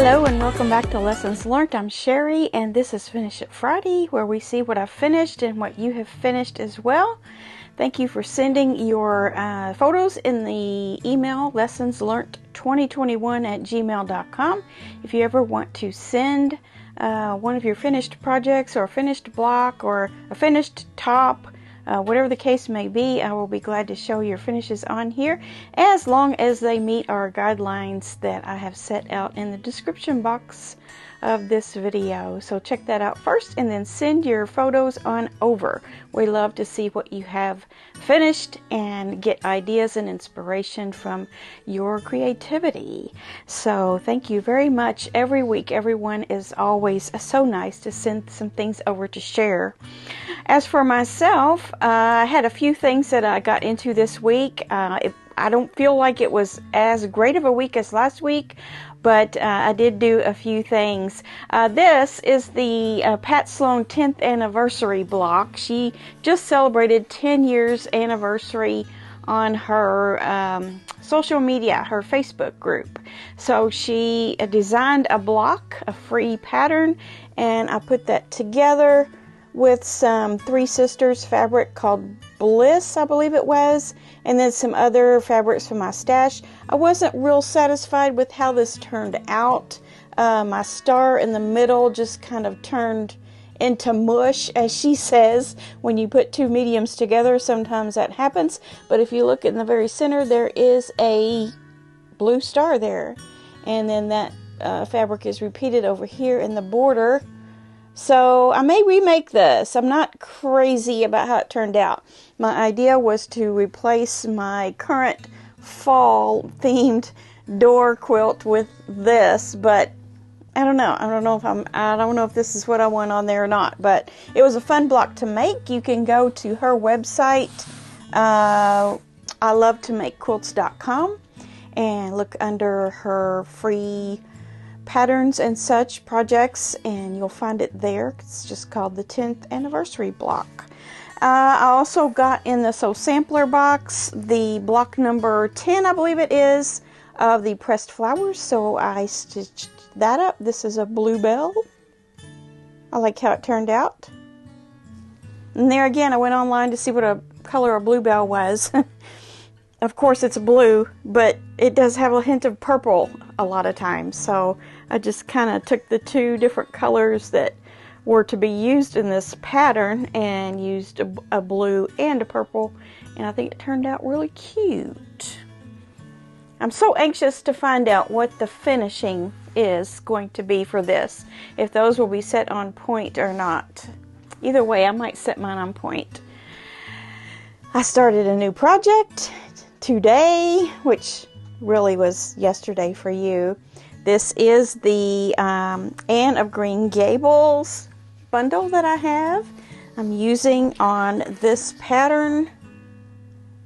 Hello and welcome back to Lessons Learned. I'm Sherry and this is Finish It Friday, where we see what I've finished and what you have finished as well. Thank you for sending your photos in the email lessonslearned2021@gmail.com. If you ever want to send one of your finished projects or a finished block or a finished top, whatever the case may be, I will be glad to show your finishes on here, as long as they meet our guidelines that I have set out in the description box of this video. So check that out first and then send your photos on over. We love to see what you have finished and get ideas and inspiration from your creativity. So thank you very much. Every week, everyone is always so nice to send some things over to share. As for myself, I had a few things that I got into this week. I don't feel like it was as great of a week as last week, but I did do a few things. This is the Pat Sloan 10th anniversary block. She just celebrated 10 years anniversary on her social media, her Facebook group. So she designed a block, a free pattern, and I put that together with some Three Sisters fabric called Bliss, I believe it was, and then some other fabrics from my stash. I wasn't real satisfied with how this turned out. My star in the middle just kind of turned into mush, as she says. When you put two mediums together, sometimes that happens. But if you look in the very center, there is a blue star there. And then that fabric is repeated over here in the border. So I may remake this. I'm not crazy about how it turned out. My idea was to replace my current fall themed door quilt with this, but I don't know. I don't know if this is what I want on there or not, but it was a fun block to make. You can go to her website, ilovetomakequilts.com, and look under her free patterns and such projects, and you'll find it there. It's just called the 10th anniversary block. I also got in the sampler box the block number 10, I believe it is, of the pressed flowers. So I stitched that up. This is a bluebell. I like how it turned out. And there again, I went online to see what a color a bluebell was. Of course it's blue, but it does have a hint of purple a lot of times. So I just kind of took the two different colors that were to be used in this pattern and used a blue and a purple, and I think it turned out really cute. I'm so anxious to find out what the finishing is going to be for this, if those will be set on point or not. Either way, I might set mine on point. I started a new project today, which really was yesterday for you. This is the Anne of Green Gables bundle that I have. I'm using on this pattern.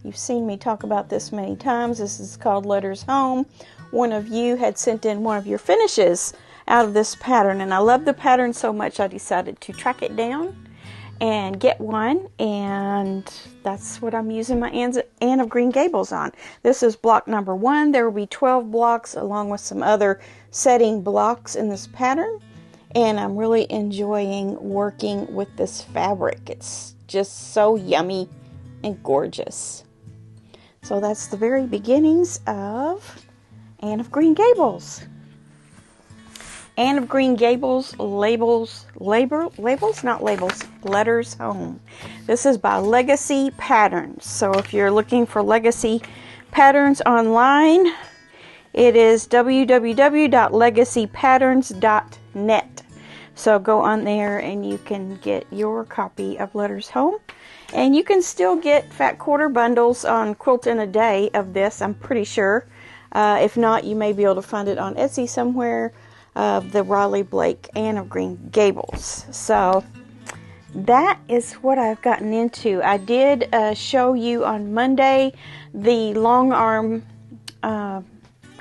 You've seen me talk about this many times. This is called Letters Home. One of you had sent in one of your finishes out of this pattern, and I love the pattern so much I decided to track it down and get one, and that's what I'm using my Anne of Green Gables on. This is block number 1. There will be 12 blocks along with some other setting blocks in this pattern, and I'm really enjoying working with this fabric. It's just so yummy and gorgeous. So that's the very beginnings of Anne of Green Gables. Anne of Green Gables Letters Home. This is by Legacy Patterns. So if you're looking for Legacy Patterns online, it is www.legacypatterns.net. So go on there and you can get your copy of Letters Home. And you can still get fat quarter bundles on Quilt in a Day of this, I'm pretty sure. If not, you may be able to find it on Etsy somewhere, of the Raleigh Blake Anne of Green Gables. So that is what I've gotten into. I did show you on Monday the long arm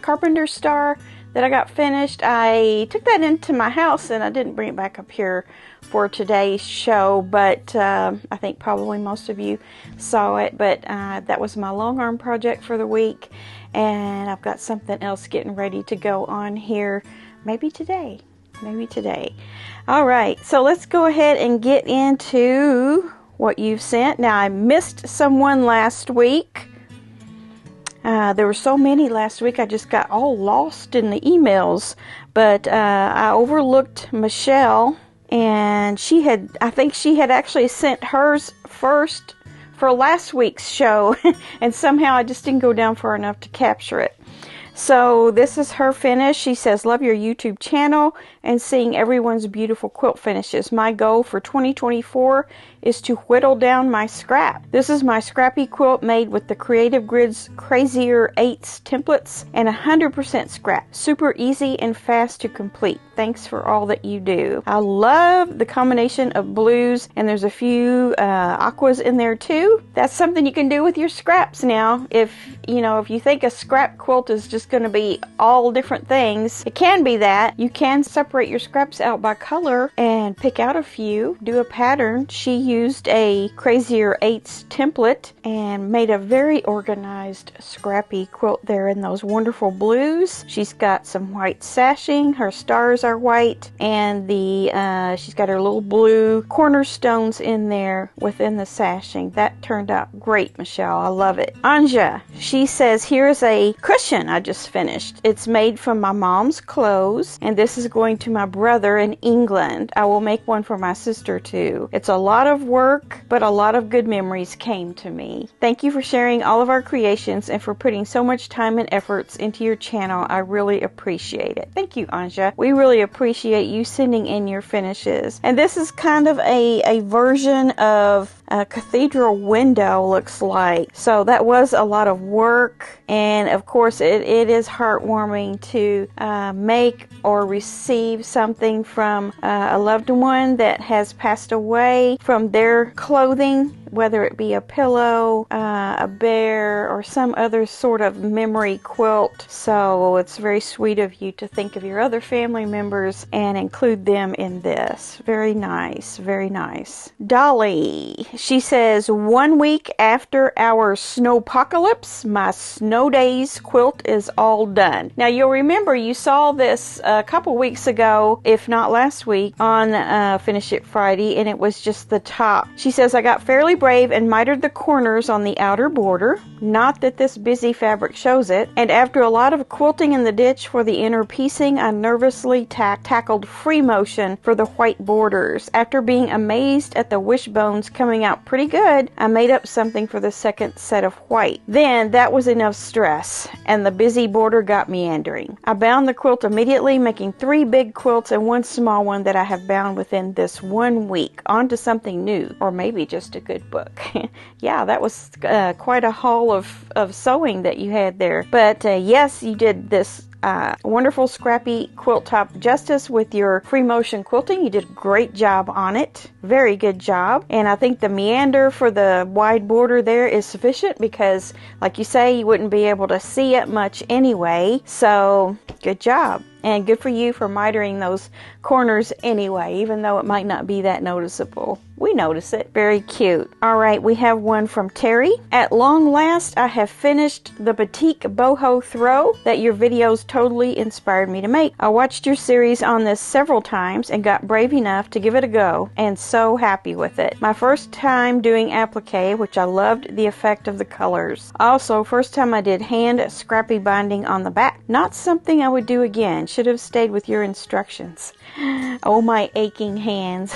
carpenter star that I got finished. I took that into my house and I didn't bring it back up here for today's show, but I think probably most of you saw it. But that was my long arm project for the week, and I've got something else getting ready to go on here maybe today. Maybe today. All right, so let's go ahead and get into what you've sent. Now, I missed someone last week. There were so many last week, I just got all lost in the emails. But I overlooked Michelle, and I think she had actually sent hers first for last week's show, and somehow I just didn't go down far enough to capture it. So this is her finish. She says, love your YouTube channel and seeing everyone's beautiful quilt finishes. My goal for 2024 is to whittle down my scrap. This is my scrappy quilt made with the Creative Grids Crazier 8s templates and 100% scrap. Super easy and fast to complete. Thanks for all that you do. I love the combination of blues, and there's a few aquas in there too. That's something you can do with your scraps now. If you think a scrap quilt is just going to be all different things, it can be that. You can separate your scraps out by color and pick out a few, do a pattern. She used a Crazier 8s template and made a very organized scrappy quilt there in those wonderful blues. She's got some white sashing. Her stars are white, and she's got her little blue cornerstones in there within the sashing. That turned out great, Michelle. I love it. Anja, she says, here's a cushion I just finished. It's made from my mom's clothes, and this is going to my brother in England. I will make one for my sister too. It's a lot of work, but a lot of good memories came to me. Thank you for sharing all of our creations and for putting so much time and efforts into your channel. I really appreciate it. Thank you, Anja. We really appreciate you sending in your finishes. And this is kind of a version of a cathedral window, looks like. So that was a lot of work, and of course it is heartwarming to make or receive something from a loved one that has passed away from their clothing, whether it be a pillow, a bear, or some other sort of memory quilt. So it's very sweet of you to think of your other family members and include them in this. Very nice, very nice. Dolly, she says, 1 week after our snowpocalypse, my snow days quilt is all done. Now you'll remember you saw this a couple weeks ago, if not last week, on Finish It Friday, and it was just the top. She says, I got fairly brave and mitered the corners on the outer border. Not that this busy fabric shows it. And after a lot of quilting in the ditch for the inner piecing, I nervously tackled free motion for the white borders. After being amazed at the wishbones coming out pretty good, I made up something for the second set of white. Then that was enough stress, and the busy border got meandering. I bound the quilt immediately, making 3 big quilts and 1 small one that I have bound within this 1 week. On to something new, or maybe just a good book. Yeah, that was quite a haul of sewing that you had there. But yes, you did this wonderful scrappy quilt top justice with your free motion quilting. You did a great job on it. Very good job. And I think the meander for the wide border there is sufficient because, like you say, you wouldn't be able to see it much anyway. So good job. And good for you for mitering those corners anyway, even though it might not be that noticeable. We notice it. Very cute. All right, we have one from Terry. At long last, I have finished the batik boho throw that your videos totally inspired me to make. I watched your series on this several times and got brave enough to give it a go, and so happy with it. My first time doing applique, which I loved the effect of the colors. Also, first time I did hand scrappy binding on the back. Not something I would do again. Should have stayed with your instructions. Oh, my aching hands.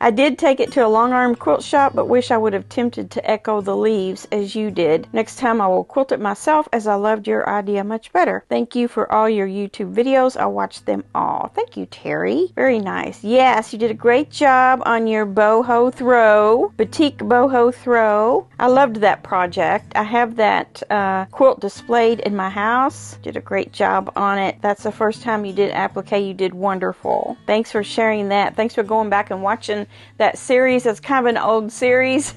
I did take it to a long arm quilt shop, but wish I would have attempted to echo the leaves as you did. Next time I will quilt it myself, as I loved your idea much better. Thank you for all your YouTube videos. I watched them all. Thank you, Terry. Very nice. Yes, you did a great job on your boho throw, batik boho throw. I loved that project. I have that quilt displayed in my house. Did a great job on it. That's the first time you did applique. You did wonderful. Thanks for sharing that. Thanks for going back and watching that series. It's kind of an old series,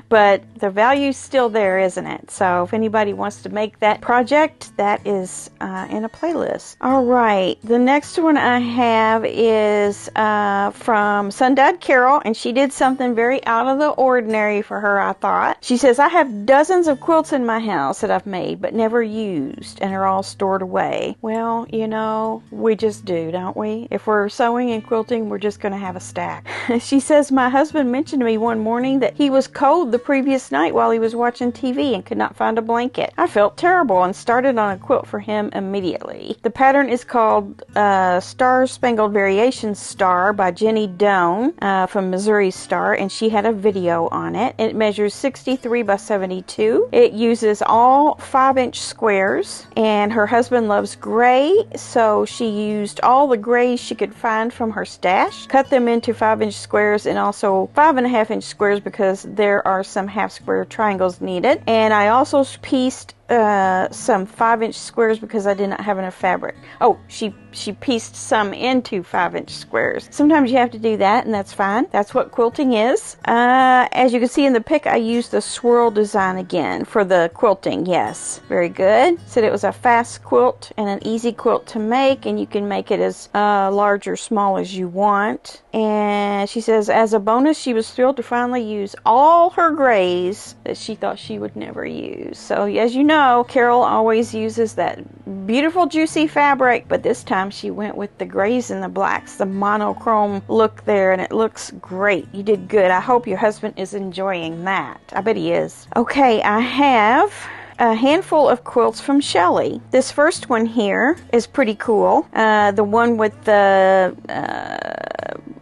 but the value's still there, isn't it? So if anybody wants to make that project, that is in a playlist. All right, the next one I have is from Sundad Carol, and she did something very out of the ordinary for her, I thought. She says, I have dozens of quilts in my house that I've made but never used, and are all stored away. Well, you know, know, we just do, don't we? If we're sewing and quilting, we're just going to have a stack. She says, my husband mentioned to me one morning that he was cold the previous night while he was watching TV and could not find a blanket. I felt terrible and started on a quilt for him immediately. The pattern is called Star Spangled Variations Star by Jenny Doan from Missouri Star, and she had a video on it. It measures 63 by 72. It uses all 5-inch squares, and her husband loves gray, so she used all the grays she could find from her stash, cut them into 5-inch squares and also 5.5-inch squares because there are some half square triangles needed. And I also pieced some 5-inch squares because I did not have enough fabric. Oh, she pieced some into 5-inch squares. Sometimes you have to do that, and that's fine. That's what quilting is. As you can see in the pic, I used the swirl design again for the quilting. Yes, very good. Said it was a fast quilt and an easy quilt to make, and you can make it as large or small as you want. And she says, as a bonus, she was thrilled to finally use all her grays that she thought she would never use. So, as you know, Carol always uses that beautiful juicy fabric, but this time she went with the grays and the blacks, the monochrome look there, and it looks great. You did good. I hope your husband is enjoying that. I bet he is. Okay, I have a handful of quilts from Shelley. This first one here is pretty cool. The one with the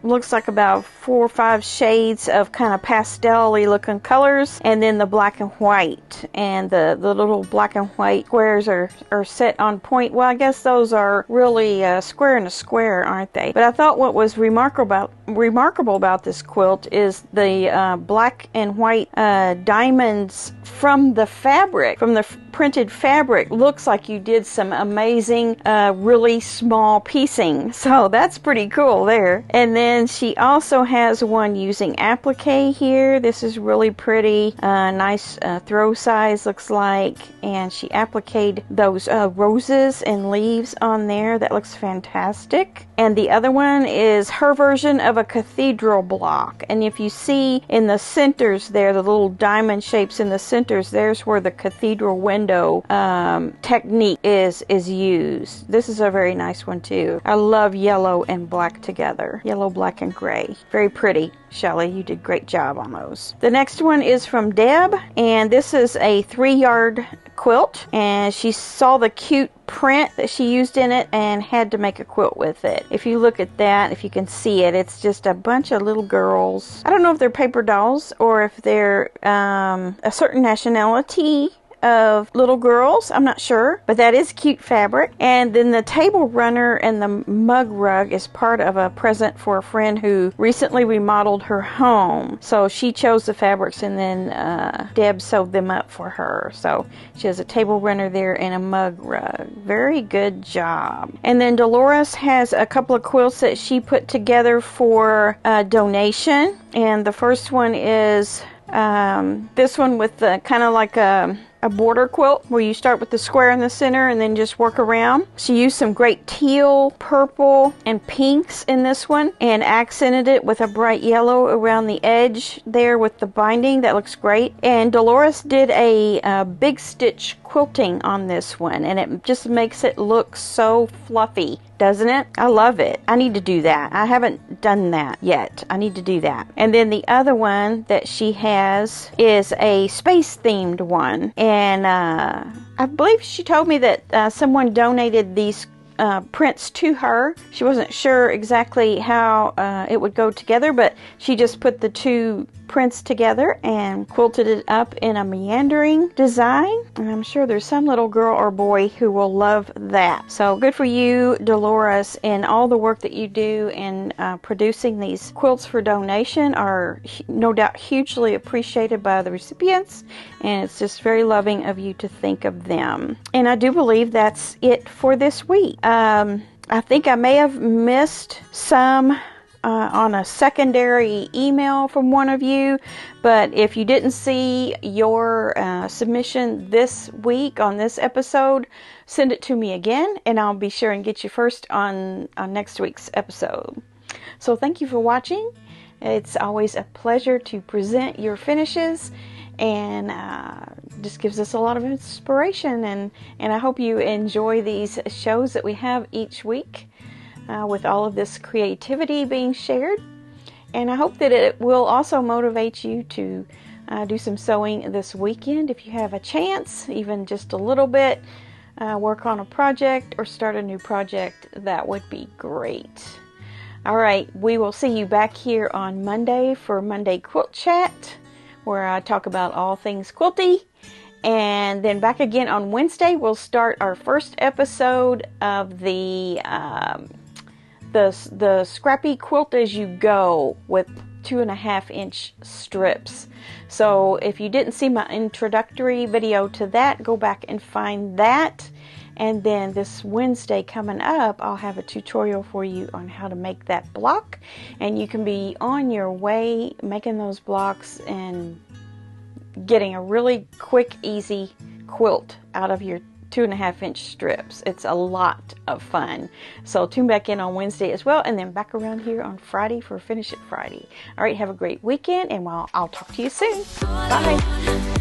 looks like about 4 or 5 shades of kind of pastel-y looking colors, and then the black and white, and the little black and white squares are set on point. Well, I guess those are really square and a square, aren't they? But I thought what was remarkable about this quilt is the black and white diamonds from the fabric, from the printed fabric. Looks like you did some amazing really small piecing, so that's pretty cool there. And then she also has one using applique here. This is really pretty, nice throw size looks like, and she appliqued those roses and leaves on there. That looks fantastic. And the other one is her version of a cathedral block, and if you see in the centers there, the little diamond shapes in the centers, there's where the cathedral window technique is used. This is a very nice one too. I love yellow and black together. Yellow, black, and gray. Very pretty. Shelley, you did a great job on those. The next one is from Deb, and this is a 3-yard quilt, and she saw the cute print that she used in it and had to make a quilt with it. If you look at that, if you can see it, it's just a bunch of little girls. I don't know if they're paper dolls or if they're a certain nationality of little girls. I'm not sure, but that is cute fabric. And then the table runner and the mug rug is part of a present for a friend who recently remodeled her home. So she chose the fabrics, and then Deb sewed them up for her. So she has a table runner there and a mug rug. Very good job. And then Dolores has a couple of quilts that she put together for donation. And the first one is this one with the kind of like a border quilt where you start with the square in the center and then just work around. She used some great teal, purple, and pinks in this one and accented it with a bright yellow around the edge there with the binding. That looks great. And Dolores did a big stitch quilting on this one, and it just makes it look so fluffy, doesn't it? I love it. I need to do that. I haven't done that yet. I need to do that. And then the other one that she has is a space themed one, and I believe she told me that someone donated these prints to her. She wasn't sure exactly how it would go together, but she just put the two prints together and quilted it up in a meandering design, and I'm sure there's some little girl or boy who will love that. So good for you, Dolores, and all the work that you do in producing these quilts for donation are no doubt hugely appreciated by the recipients, and it's just very loving of you to think of them. And I do believe that's it for this week. I think I may have missed some on a secondary email from one of you, but if you didn't see your submission this week on this episode, send it to me again, and I'll be sure and get you first on next week's episode. So thank you for watching. It's always a pleasure to present your finishes, and just gives us a lot of inspiration. And I hope you enjoy these shows that we have each week with all of this creativity being shared. And I hope that it will also motivate you to do some sewing this weekend if you have a chance, even just a little bit. Work on a project or start a new project. That would be great. All right, we will see you back here on Monday for Monday Quilt Chat, where I talk about all things quilty. And then back again on Wednesday, we'll start our first episode of the Scrappy Quilt As You Go with 2.5-inch strips. So if you didn't see my introductory video to that, go back and find that. And then this Wednesday coming up, I'll have a tutorial for you on how to make that block. And you can be on your way making those blocks and getting a really quick, easy quilt out of your 2.5-inch strips. It's a lot of fun. So tune back in on Wednesday as well, and then back around here on Friday for Finish It Friday. All right, have a great weekend, and I'll talk to you soon. Bye.